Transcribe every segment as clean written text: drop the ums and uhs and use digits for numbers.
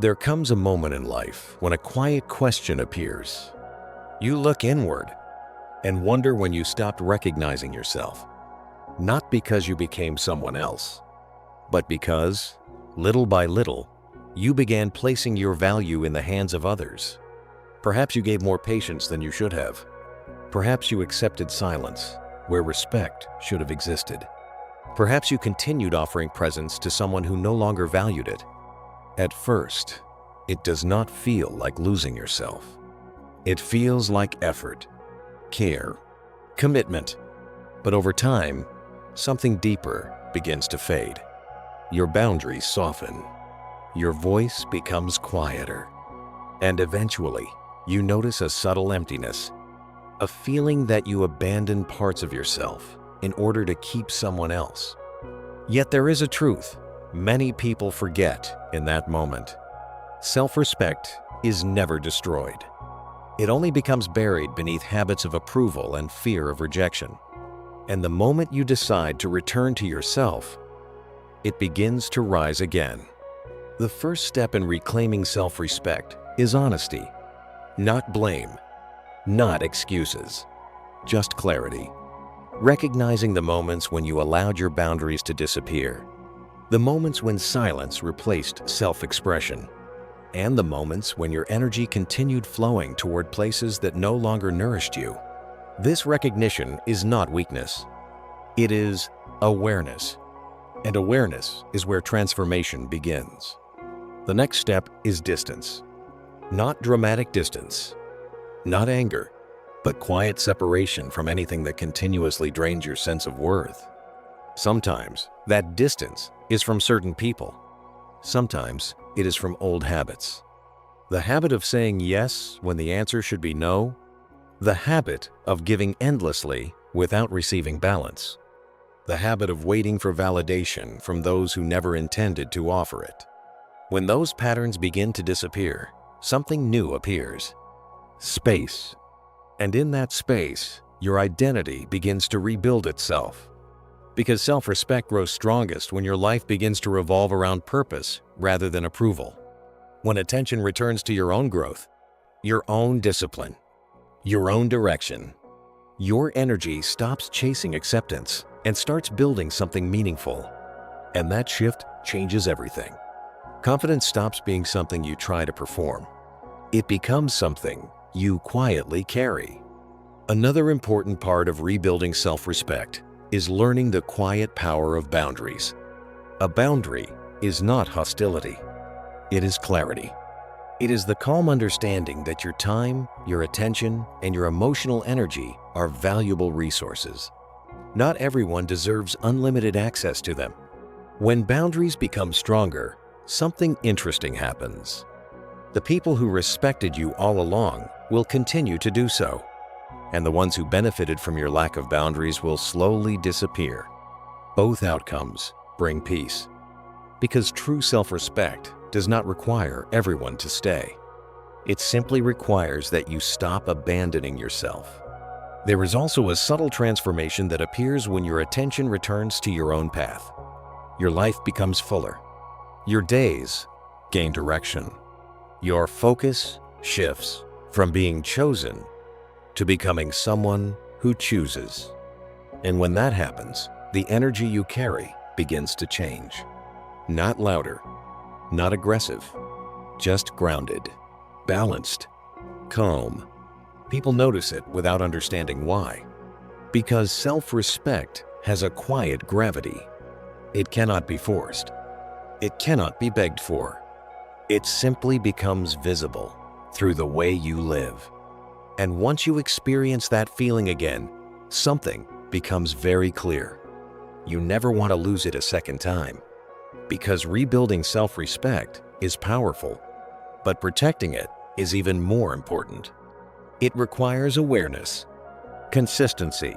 There comes a moment in life when a quiet question appears. You look inward and wonder when you stopped recognizing yourself. Not because you became someone else, but because, little by little, you began placing your value in the hands of others. Perhaps you gave more patience than you should have. Perhaps you accepted silence where respect should have existed. Perhaps you continued offering presents to someone who no longer valued it. At first, it does not feel like losing yourself. It feels like effort, care, commitment. But over time, something deeper begins to fade. Your boundaries soften. Your voice becomes quieter. And eventually, you notice a subtle emptiness, a feeling that you abandon parts of yourself in order to keep someone else. Yet there is a truth many people forget in that moment. Self-respect is never destroyed. It only becomes buried beneath habits of approval and fear of rejection. And the moment you decide to return to yourself, it begins to rise again. The first step in reclaiming self-respect is honesty. Not blame, not excuses, just clarity. Recognizing the moments when you allowed your boundaries to disappear, the moments when silence replaced self-expression, and the moments when your energy continued flowing toward places that no longer nourished you. This recognition is not weakness. It is awareness. And awareness is where transformation begins. The next step is distance. Not dramatic distance, not anger, but quiet separation from anything that continuously drains your sense of worth. Sometimes that distance is from certain people. Sometimes it is from old habits. The habit of saying yes when the answer should be no. The habit of giving endlessly without receiving balance. The habit of waiting for validation from those who never intended to offer it. When those patterns begin to disappear, something new appears. Space. And in that space, your identity begins to rebuild itself. Because self-respect grows strongest when your life begins to revolve around purpose rather than approval. When attention returns to your own growth, your own discipline, your own direction, your energy stops chasing acceptance and starts building something meaningful. And that shift changes everything. Confidence stops being something you try to perform. It becomes something you quietly carry. Another important part of rebuilding self-respect is learning the quiet power of boundaries. A boundary is not hostility. It is clarity. It is the calm understanding that your time, your attention, and your emotional energy are valuable resources. Not everyone deserves unlimited access to them. When boundaries become stronger, something interesting happens. The people who respected you all along will continue to do so, and the ones who benefited from your lack of boundaries will slowly disappear. Both outcomes bring peace, because true self-respect does not require everyone to stay. It simply requires that you stop abandoning yourself. There is also a subtle transformation that appears when your attention returns to your own path. Your life becomes fuller. Your days gain direction. Your focus shifts from being chosen to becoming someone who chooses. And when that happens, the energy you carry begins to change. Not louder, not aggressive, just grounded, balanced, calm. People notice it without understanding why. Because self-respect has a quiet gravity. It cannot be forced. It cannot be begged for. It simply becomes visible through the way you live. And once you experience that feeling again, something becomes very clear. You never want to lose it a second time. Because rebuilding self-respect is powerful, but protecting it is even more important. It requires awareness, consistency,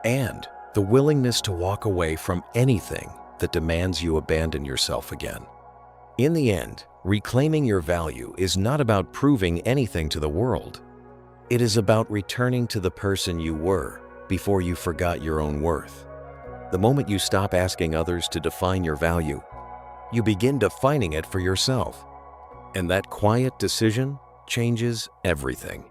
and the willingness to walk away from anything that demands you abandon yourself again. In the end, reclaiming your value is not about proving anything to the world. It is about returning to the person you were before you forgot your own worth. The moment you stop asking others to define your value, you begin defining it for yourself. And that quiet decision changes everything.